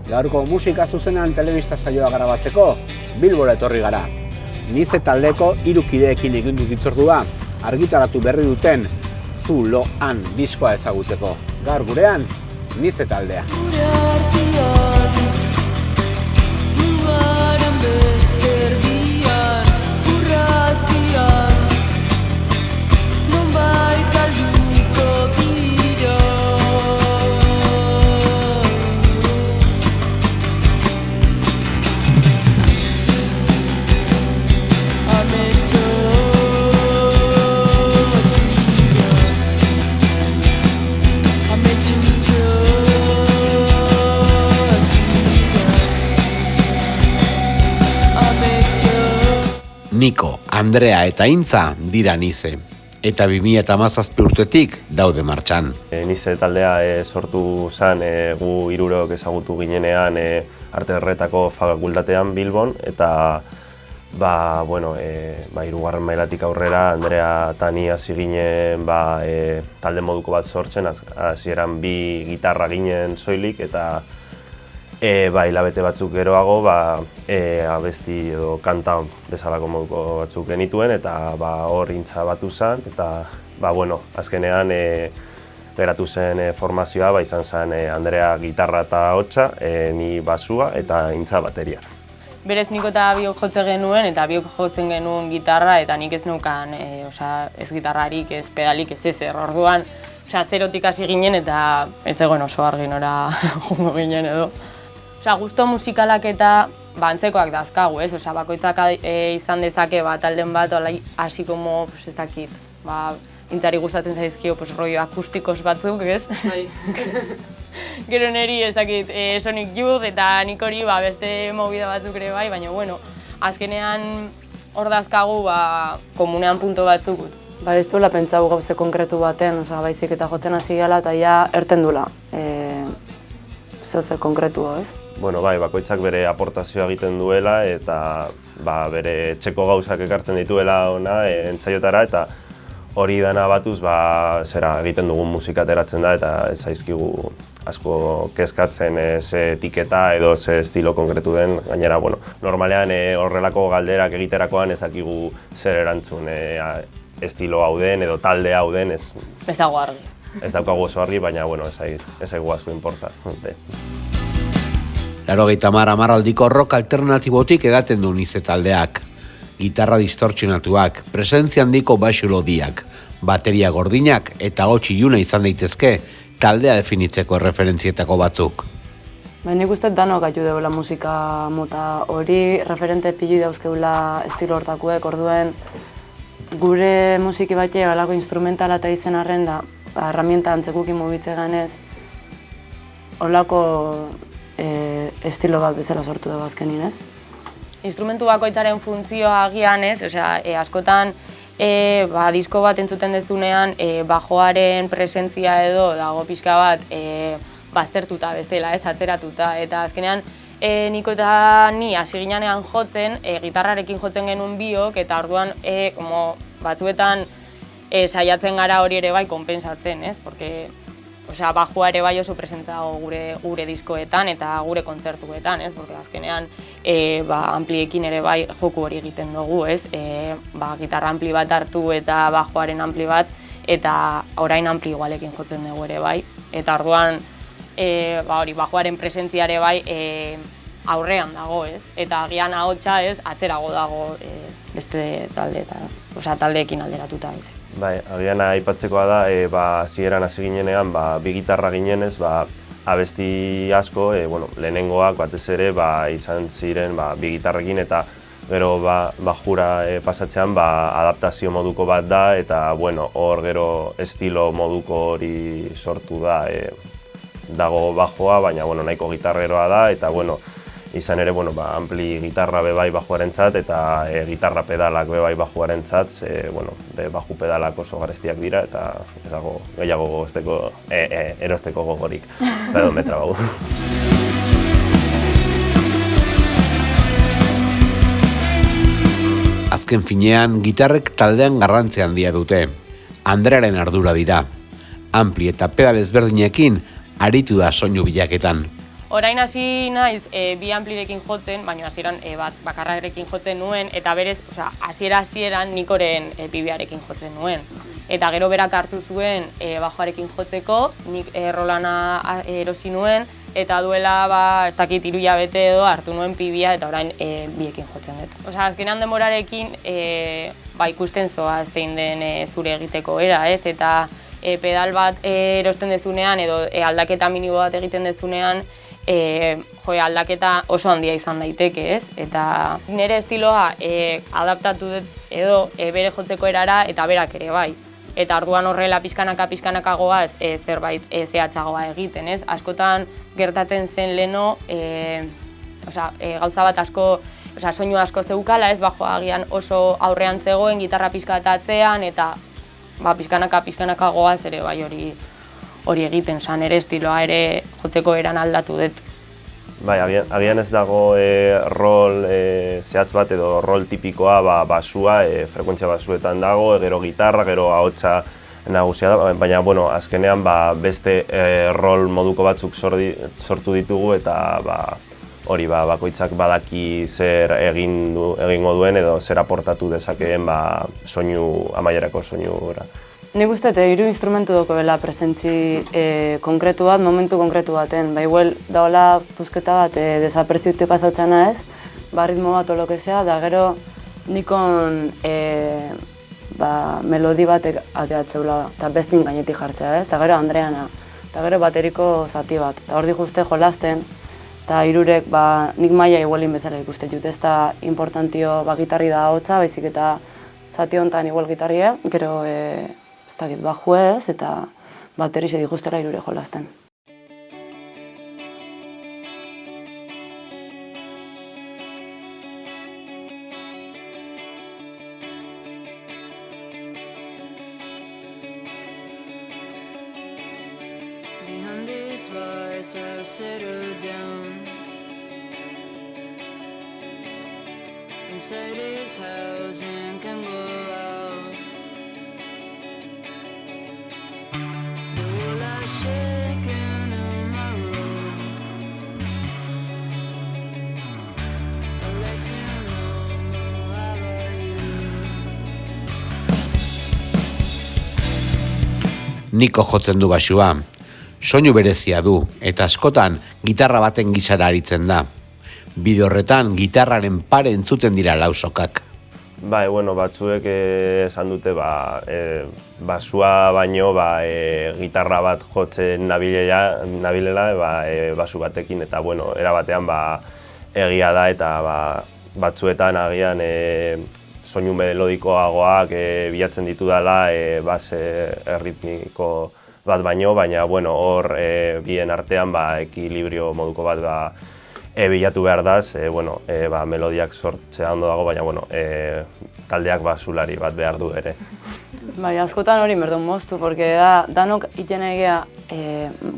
Gaurko musika zuzenean telebista saioa grabatzeko Bilbora etorri gara. Nize taldeko 3 kideekin egin dut hitzordua, argitaratu berri duten Zuloan diskoa ezagutzeko. Gaur gurean, Nize taldea. Niko, Andrea eta Intza dira Nize, eta 2017 urtetik daude martxan. Nize taldea sortu zen gu 3 ezagutu ginenean arte erretako fakultatean Bilbon, eta hirugarren mailatik aurrera Andrea eta ni hasi ginen talde moduko bat sortzen, hasieran 2 gitarra ginen soilik, eta hilabete batzuk geroago abesti edo kanta bezalako moduko batzuk genituen, eta hor Intza batu zen, eta azkenean geratu zen formazioa izan zen Andrea gitarra eta hotsa, ni basua eta Intza bateria. Berez Niko eta biok jotzen genuen, eta biok jotzen genuen gitarra, eta nik ez neukan ez gitarrarik, ez pedalik, ez ezer. Orduan, zerotik hasi ginen, eta ez zegoen oso argi nora jungo ginen edo. Gusto musikalak eta antzekoak dazkagu, ez? Bakoitzak izan dezake talden bat hasi como, ez dakit, Intzari gustatzen zaizkio rollo akustikos batzuk, ez? Gero niri ez dakit Sonic Youth eta nik hori beste movida batzuk ere bai, baina azkenean hor dazkagu komunean punto batzuk. Ez duela pentsau gauze konkretu baten, baizik eta jotzen hasi gala eta ja erten dula. Zoze konkretua, ez? Bakoitzak bere aportazioa egiten duela eta bere etxeko gauzak ekartzen dituela ona entzaiotara, eta hori dana batuz egiten dugun musika ateratzen da, eta ez zaizkigu asko kezkatzen ze etiketa edo ze estilo konkretu den. Gainera, normalean horrelako galderak egiterakoan ez dakigu zer erantzun estilo hau den edo talde hau den. Ez dago argi. Ez daukagu oso argi, baina ez zaigu asko inporta. 80 aldiko rock alternatibotik edaten du Nize taldeak. Gitarra distortsionatuak, presentzia handiko baxu lodiak, bateria gordinak eta hots iluna izan daitezke taldea definitzeko erreferentzietako batzuk. Nik uste danok gaitu deula musika mota hori, referente pili dauzkeula estilo hortakuek, orduen gure musiki batek alako instrumentala eta izen arren da, herramienta antzekukin mugitze ganez, holako estilo bat bezala sortu dugu azkenin, ez? Instrumentu bakoitzaren funtzioa agian, ez? Askotan disko bat entzuten dezunean bajoaren presentzia edo dago pixka bat baztertuta bezala, ez atzeratuta. Eta azkenean Niko eta ni hasi ginean jotzen, gitarrarekin jotzen genuen biok, eta orduan batzuetan saiatzen gara hori ere bai konpensatzen, ez? Bajua ere bai oso presentago gure diskoetan eta gure kontzertuetan, ez? Azkenean ampliekin ere bai joku hori egiten dugu, ez? Gitarra ampli bat hartu eta bajoaren ampli bat, eta orain ampli igualekin jotzen dugu ere bai. Eta orduan bajoaren presentzia ere bai aurrean dago, ez? Eta agian ahotsa, ez, atzerago dago beste taldeekin alderatuta, ez? Agian aipatzekoa da, hasieran hasi ginenean, 2 gitarra ginenez, abesti asko, lehenengoak batez ere izan ziren 2 gitarrekin, eta gero bajura pasatzean adaptazio moduko bat da, eta hor gero estilo moduko hori sortu da, dago bajoa, baina nahiko gitarreroa da, eta izan ere, ampli gitarra bebai bajuarentzat eta gitarra pedalak bebai bajuarentzat, baju pedalak oso garestiak dira eta ez dago gehiago erosteko gogorik, pedometra bau. Azken finean, gitarrek taldean garrantzi handia dute. Andrearen ardura dira. Ampli eta pedal ezberdinekin aritu da soinu bilaketan. orain hasi naiz bi amplirekin jotzen, baina hasieran bat bakarrarekin jotzen nuen, eta berez, hasieran Nikoren pibiarekin jotzen nuen. Eta gero berak hartu zuen bajoarekin jotzeko, nik Rolana erosi nuen, eta duela, ez dakit 3 hilabete edo hartu nuen pibia, eta orain biekin jotzen dut. Azkenean denborarekin ikusten zoaz zein den zure egiteko era, ez? Eta pedal bat erosten dezunean edo aldaketa minimo bat egiten dezunean, aldaketa oso handia izan daiteke, ez? Eta nire estiloa adaptatu dut edo bere jotzeko erara eta berak ere bai. Eta orduan horrela pixkanaka goaz zerbait zehatzagoa egiten, ez? Askotan gertatzen zen leno, gauza bat asko, soinu asko zeukala, ez? Bajoa agian oso aurrean zegoen, gitarra pixkatatzean, eta pixkanaka goaz ere bai hori egiten, nire estiloa ere jotzeko eran aldatu dut. Bai, agian ez dago rol zehatz bat edo rol tipikoa basua, frekuentzia basuetan dago, gero gitarra, gero ahotsa nagusia da, baina azkenean beste rol moduko batzuk sortu ditugu eta hori bakoitzak badaki zer egingo duen edo zer aportatu dezakeen amaierako soinura. Nik uste, 3 instrumentu doko bela presentzi konkretu bat, momentu konkretu baten. Igual daola puzketa bat desaperziute pasatzena ez, ritmo bat olokezea, da gero Nikon melodi batek ateatzeula eta bestin gainetik jartzea ez, eta gero Andreana, eta gero bateriko zati bat. Eta hor dikuste jolasten, eta hirurek nik maila igualin bezala ikuste jut, ez da importantio gitarri da ahotsa, baizik eta zati honetan igual gitarria, gero ez dakit bajuez eta baterize digustera hirure jolasten. Behind these bars I settle down. Inside this house and can go out. The wall is shaking in my room. I'd like to know more about you. Niko jotzen du basua. Soinu berezia du, eta askotan gitarra baten gisara aritzen da. Bideo horretan gitarraren pare entzuten dira lausokak. Bai, batzuek esan dute basua baino gitarra bat jotzen nabilela basu batekin, eta era batean egia da, eta batzuetan agian soinu melodikoagoak bilatzen ditudala base erritmiko bat baino, baina hor bien artean ekilibrio moduko bat bilatu behar daz, melodiak sortzea ondo dago, baina taldeak basulari bat behar du ere. Bai, askotan hori berdun moztu, porque danok iten egea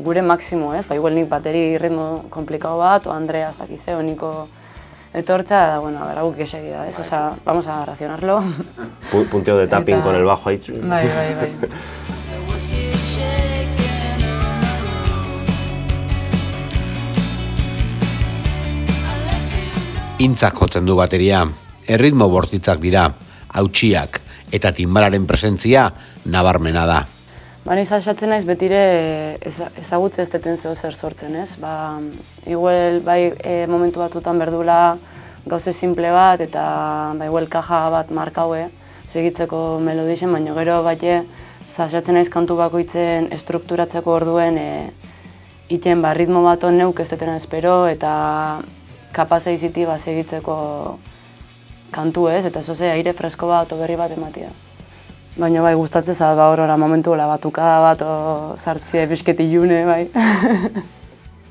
gure maksimo, ez? Igual nik bateri ritmo komplikau bat, o Andrea ez dakizeo, Niko etortza, da, guk esegi da, ez? Vamos a racionarlo. Punteo de tapping con el bajo ahí. Bai. Intzak jotzen du bateria, erritmo bortitzak dira, hautsiak eta timbalaren presentzia nabarmena da. Ni sasatzen naiz betire ezagutze ez deten zer sortzen, ez? Igual momentu batutan berdula gauze simple bat eta igual kaja bat markaue segitzeko melodixen, baina gero sasatzen naiz kantu bakoitzen estrukturatzeko orduen iten ritmo bat on neuk ez detena espero eta kapasa iziti segitzeko kantu ez, eta zoze aire fresko bat o berri bat ematia. Baina gustatzen zait horora momentu batukada bat o sartzea pixket ilune, bai.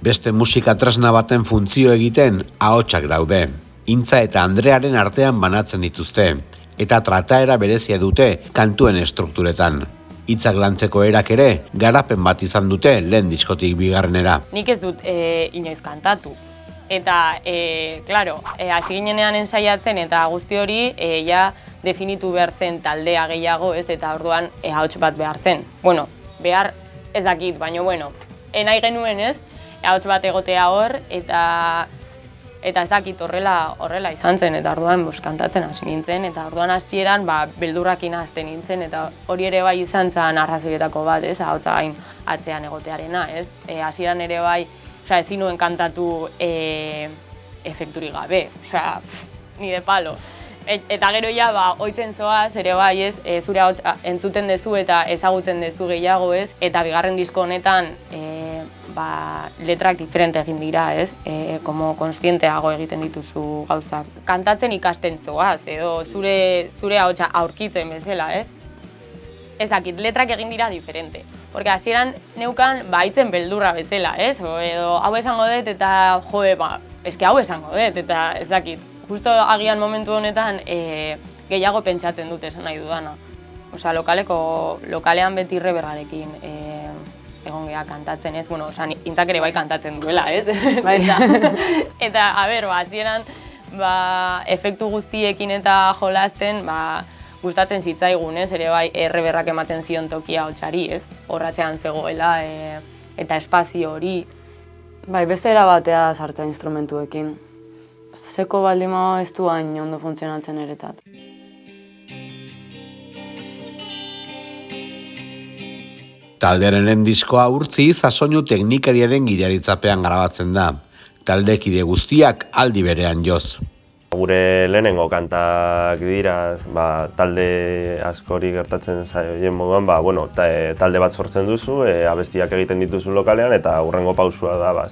Beste musika tresna baten funtzio egiten ahotsak daude. Intza eta Andrearen artean banatzen dituzte, eta trataera berezia dute kantuen estrukturetan. Hitzak lantzeko erak ere garapen bat izan dute lehen diskotik bigarrenera. Nik ez dut inoiz kantatu. Eta, klaro, hasi ginenean ensaiatzen eta guzti hori definitu behar zen taldea gehiago, ez, eta orduan ahots bat behar zen. Behar ez dakit, baina, nahi genuen ez, ahots bat egotea hor, eta ez dakit horrela izan zen, eta orduan kantatzen hasi nintzen, eta orduan hasieran beldurrakin hasten nintzen, eta hori ere bai izan zen arrazoietako bat, ez, ahotsa gain atzean egotearena, ez. Hasieran ere bai, ezin nuen kantatu efekturik gabe, ni de palo. Eta gero ja, ohitzen zoaz, ere bai, ez, zure ahots entzuten dezu eta ezagutzen dezu gehiago, ez, eta bigarren disko honetan letrak diferente egin dira, ez, como konstienteago egiten dituzu gauzak. Kantatzen ikasten zoaz, edo zure ahotsa aurkitzen bezala, ez. Ez dakit, letrak egin dira diferente. Porque hasieran neukan hitzen beldurra bezala, ez, edo hau esango dut eta eske hau esango dut, eta ez dakit. Justo agian momentu honetan gehiago pentsatzen dut esan nahi dudana. Osea, lokalean beti rebergarekin egon geha kantatzen, ez? Bueno, intzak ere bai kantatzen duela, ez? Eta, hasieran, efektu guztiekin eta jolasten, gustatzen zitzaigun, ez? Ere bai, reberrak ematen zion tokia hotsari, ez? Horratzean zegoela, eta espazio hori. Bai, beste era batea sartzea instrumentuekin. Seko baldima ez du hain ondo funtzionatzen eretzat. Taldearen diskoa urtziz soinu teknikariaren gidaritzapean grabatzen da. Taldekide guztiak aldi berean joz. Gure lehenengo kantak dira, talde askori gertatzen zaien moduan, talde bat sortzen duzu, abestiak egiten dituzu lokalean, eta hurrengo pausua da,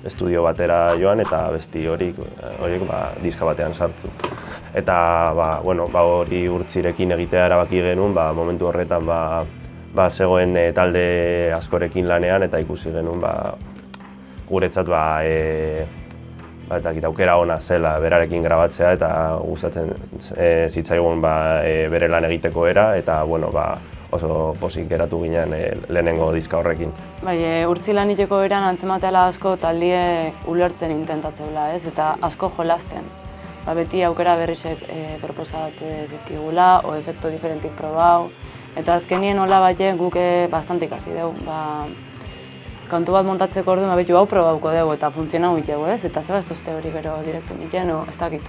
estudio batera joan, eta abesti horiek diska batean sartzu. Eta hori urtzirekin egitea erabaki genuen, momentu horretan zegoen talde askorekin lanean, eta ikusi genuen guretzat aukera ona zela berarekin grabatzea, eta gustatzen zitzaigun bere lan egiteko era, eta oso pozik geratu ginen lehenengo diska horrekin. Bai, urtzi lan egiteko eran antzemateala asko taldie ulertzen intentatzeula, ez? Eta asko jolasten. Beti aukera berrizek proposatzen zizkigula, o efektu diferentik probau. Eta azkenien hola guk bastante ikasi dugu. Kantu bat montatzeko orduan betu hau probauko dugu eta funtzionau itegu, ez? Eta zeba ez duzte hori gero direktu niten, ez dakit.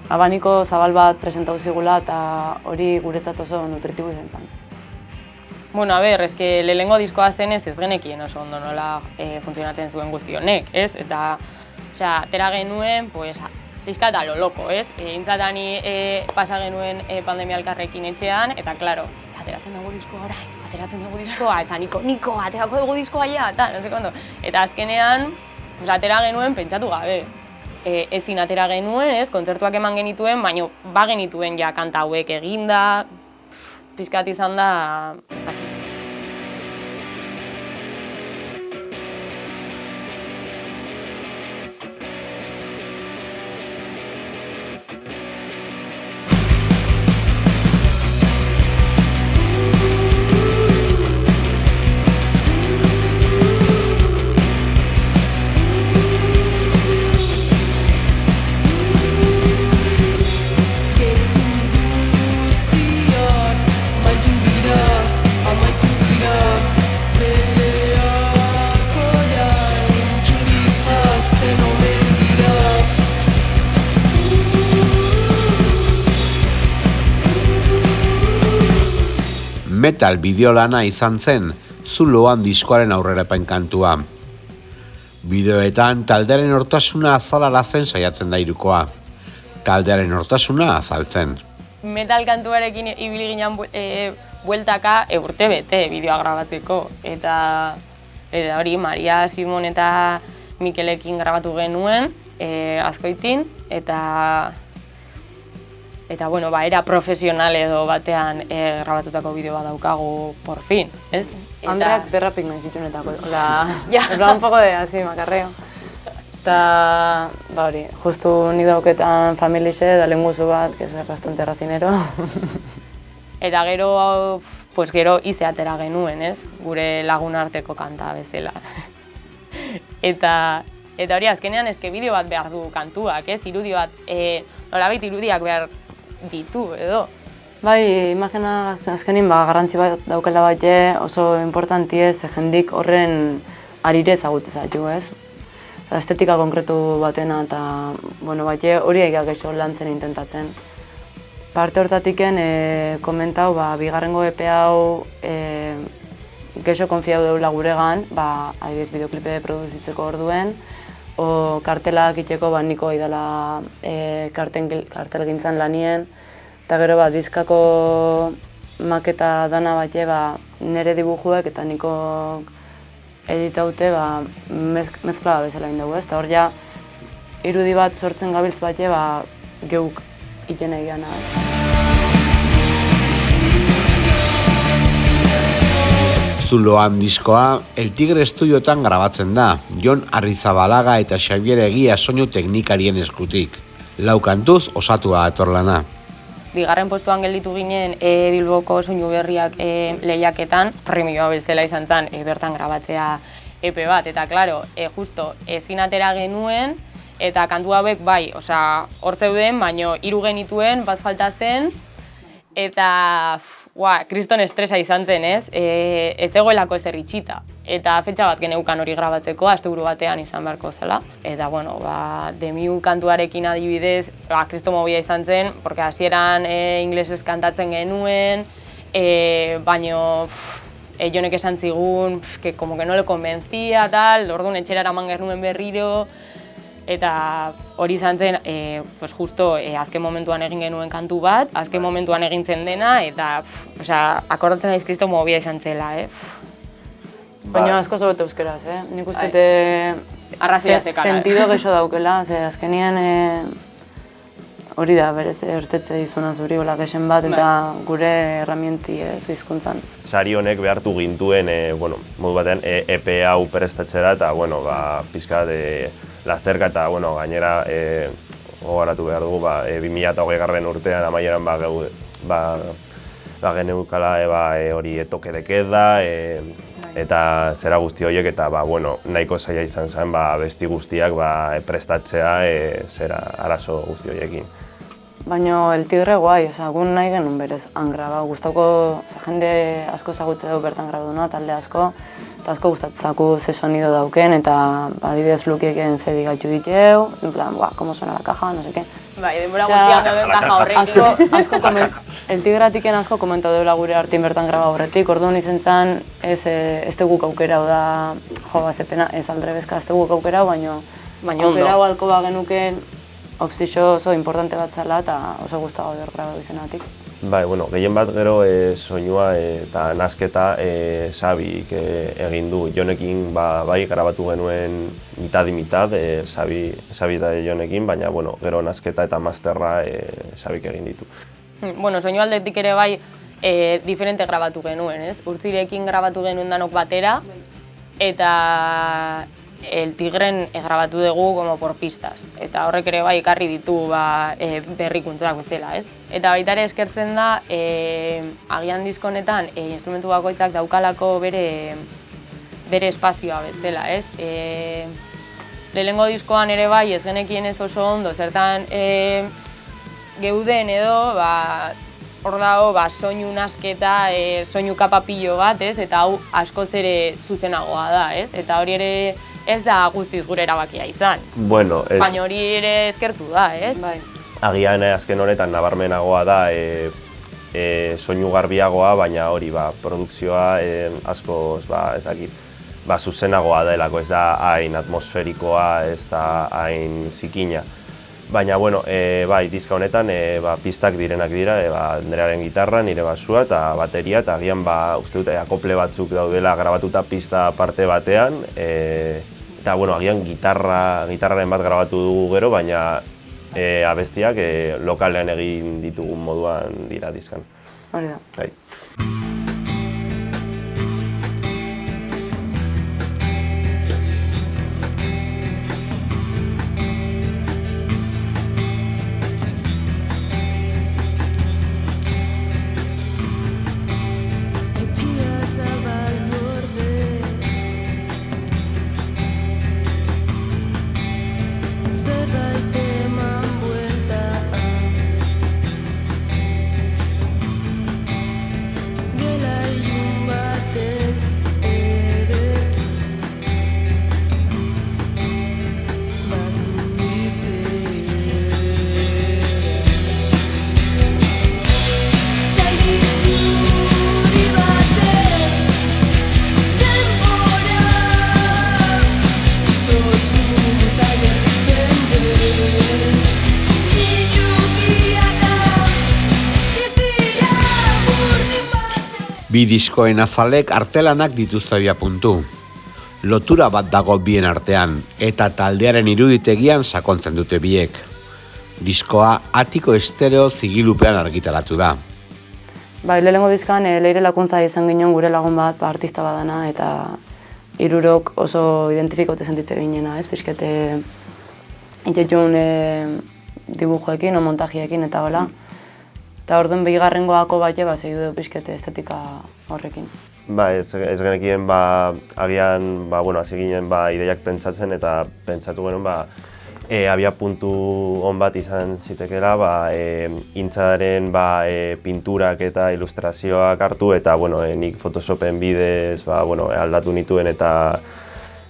Abaniko zabal bat presentau zigula eta hori guretzat oso nutritibu izan zen. Bueno, eske lehenengo diskoa zenez ez genekien oso ondo nola funtzionatzen zuen guzti honek, ez? Eta, atera genuen, diska eta loloko, ez? Intzatani pasa genuen pandemia elkarrekin etxean, eta, klaro, ateratzen dugu diskoa orain. Ateratzen dugu diskoa, eta niko, aterako dugu diskoa ja, eta no sé kondo. Eta azkenean, atera genuen pentsatu gabe. Ezin atera genuen, ez, kontzertuak eman genituen, baina genituen ja kanta hauek eginda, pixkat izan da, ez dakit. Metal bideolana izan zen, Zuloan diskoaren aurrerapen kantua. Bideoetan taldearen nortasuna azalarazen saiatzen da hirukoa. Taldearen nortasuna azaltzen. Metal kantuarekin ibili ginen bueltaka urte bete bideoa grabatzeko. Eta hori Maria, Simon eta Mikelekin grabatu genuen, Azkoitin, eta era profesional edo batean grabatutako bideo bat daukagu por fin, ez? Andreak derrapik nahi zituenetako, un poco de así, makarreo. Eta, hori, justu nik dauketan familixe da lenguzu bat, que es bastante racinero. Eta gero, gero ize atera genuen, ez? Gure lagun arteko kanta bezala. Eta hori azkenean eske bideo bat behar du kantuak, ez? Irudi bat, nolabait irudiak behar ditu edo. Bai, imagina azkenin garrantzi bat daukela bat oso importanti ez, jendik horren arire ezagutze zaitu, ez? Estetika konkretu batena eta, bueno, hori egia geixo lantzen intentatzen. Parte hortatiken komentau, bigarrengo EP hau geixo konfiau deula guregan, adibidez bideoklipe produzitzeko orduen, o kartelak itxeko niko idala kartelgintzan lanien, eta gero diskako maketa dana nire dibujuek eta niko editaute mezkla bezala indago, ez? Eta hor ja, irudi bat sortzen gabiltz geuk iten egiana. Zuloan diskoa El Tigre Estudiotan grabatzen da, Jon Arrizabalaga eta Xabier Egia soinu teknikarien eskutik. Lau kantuz osatua atorlana. Bigarren postuan gelditu ginen Bilboko soinu berriak lehiaketan, premioa bezala izan zen bertan grabatzea EP bat, eta klaro, justo ezin atera genuen, eta kantu hauek hor zeuden, baino 3 genituen, bat falta zen, eta kriston estresa izan zen, ez? Ez zegoelako ezer itxita. Eta fetxa bat geneukan hori grabatzeko, asteburu batean izan beharko zela. Eta, bueno, Demiu kantuarekin adibidez, kriston mobia izan zen, porque hasieran inglesez kantatzen genuen, baino Jonek esan zigun, que como que no le convencía, tal, orduan etxera eraman genuen berriro, eta hori izan zen, justo azken momentuan egin genuen kantu bat, azken momentuan egin zen dena, eta akordatzen naiz kriston mobia izan zela, Baina asko zobetu euskeraz, Nik uste arrazia zekala, sentido geixo daukela, azkenien hori da, berez ertetze izuna zuri, hola gexen bat, eta gure erramienti hizkuntzan. Sari honek behartu gintuen, modu batean, EP hau prestatzera, eta, pizka lasterka eta, gainera, gogoratu behar dugu, 2020 urtean amaieran geneukala hori toke de queda, eta zera guzti horiek, eta nahiko zaila izan zen abesti guztiak prestatzea zera arazo guzti horiekin. Baina El Tigre guai, gun nahi genuen berez han graba. Gustauko, jende asko zagutze dugu bertan grabaduna, talde asko, eta asko gustatzaku ze sonido dauken, eta adibidez Lukieken zedi gaitu diteu, en plan, como suena la caja, no sé qué. Denbora guztiak gauden kaja horrekin. El Tigratiken asko komentau deula gure artin bertan graba horretik, orduan izen zen ez teguk aukerau da, zepena, ez aldrebezka ez teguk aukerau, baina aukerau alko genuken obsesio oso importante bat zela eta oso gustago dut grabatu izenatik. Gehien bat gero soinua eta nasketa Xabik egin du. Jonekin grabatu genuen mitad, Xabi eta Jonekin, baina gero nasketa eta masterra Xabik egin ditu. Soinu aldetik ere diferente grabatu genuen, ez? Urtzirekin grabatu genuen danok batera, eta El Tigren grabatu dugu como por pistas, eta horrek ere ekarri ditu berrikuntzak bezala, ez? Eta baita ere eskertzen da, agian disko honetan instrumentu bakoitzak daukalako bere espazioa bezala, ez? Lehenengo diskoan ere ez genekien ez oso ondo, zertan geuden edo, hor dago soinu nasketa, soinu kapapillo bat, ez? Eta hau askoz ere zuzenagoa da, ez? Eta hori ere ez da guztiz gure erabakia izan. Baina hori ere eskertu da, ez? Agian azken honetan nabarmenagoa da soinu garbiagoa, baina hori produkzioa askoz ez dakit, zuzenagoa delako, ez da hain atmosferikoa, ez da hain zikina. Baina, diska honetan pistak direnak dira, Andrearen gitarra, nire basua eta bateria, eta agian uste dut akople batzuk daudela grabatuta pista parte batean, eta agian gitarraren bat grabatu dugu gero, baina abestiak lokalean egin ditugun moduan dira diskan. Hori da. Bi diskoen azalek artelanak dituzte abiapuntu. Lotura bat dago bien artean, eta taldearen iruditegian sakontzen dute biek. Diskoa Atiko Estereo zigilupean argitaratu da. Bai, lehenengo dizkan Leire Lakuntza izan ginen gure lagun bat, artista badana, eta hirurok oso identifikote sentitze ginena, ez? Pixkete itetxun dibujoekin, o montajiekin, eta hola. Eta orduan bigarrengoako bat segidu du pixkete estetika horrekin. Ba, ez genekien, agian, hasi ginen ideiak pentsatzen eta pentsatu genuen, abia puntu on bat izan zitekela, intzaren pinturak eta ilustrazioak hartu, eta nik Photoshopen bidez aldatu nituen eta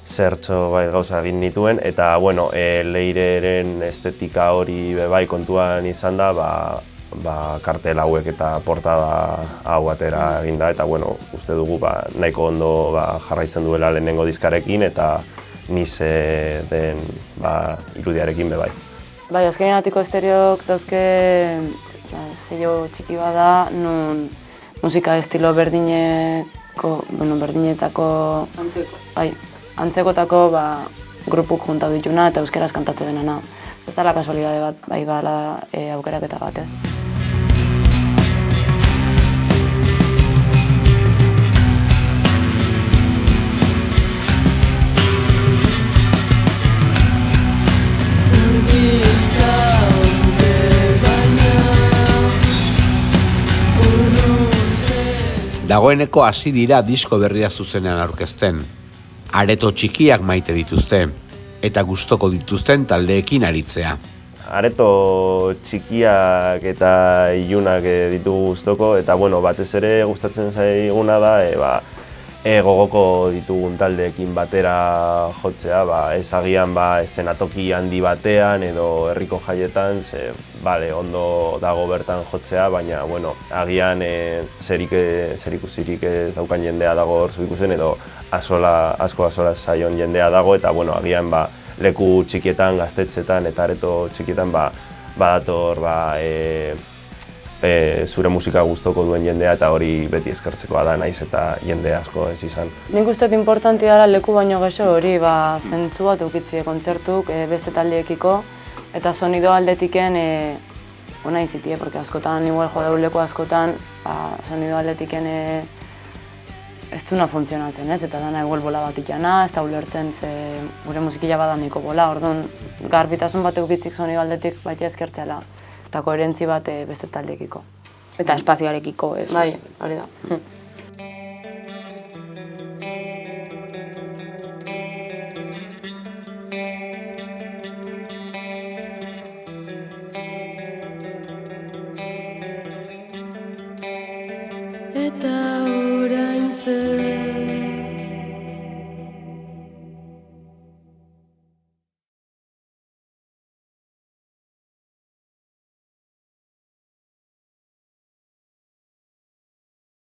zertxo gauza egin nituen, eta Leireren estetika hori bai kontuan izan da, kartel hauek eta portada hau atera egin da, eta uste dugu nahiko ondo jarraitzen duela lehenengo diskarekin eta nize den irudiarekin bai. Bai, azkenean Atiko Estereok dauzke sello txiki bada, nun musika estilo berdinetako antzekotako grupuk juntatu dituna eta euskeraz kantate denana. Ez da la kasualidade bat, bai bala aukeraketa bat, ez. Dagoeneko hasi dira disko berria zuzenean aurkezten. Areto txikiak maite dituzte, eta gustoko dituzten taldeekin aritzea. Areto txikiak eta ilunak ditugu gustoko, eta batez ere gustatzen zaiguna da gogoko ditugun taldeekin batera jotzea, ez agian eszenatoki handi batean edo herriko jaietan, ondo dago bertan jotzea, baina agian zerikusirik ez daukan jendea dago hor ikusten edo asko azola zaion jendea dago, eta agian leku txikietan, gaztetxetan eta areto txikietan badator zure musika gustoko duen jendea eta hori beti eskertzekoa da naiz eta jende asko ez izan. Nik uste importanti dara leku baino geso hori zentzu bat ukitzie kontzertuk beste taldeekiko eta sonido aldetiken ona izitie, porque askotan igual jo leku askotan sonido aldetiken ez duna funtzionatzen, ez? Eta dana igual bola bat ikana, ez da ulertzen gure musikila badaniko bola, orduan garbitasun bat ukitzik sonido aldetik baita eskertzela. Eta koherentzi bat beste taldeekiko. Eta espazioarekiko, ez? Bai, hori da.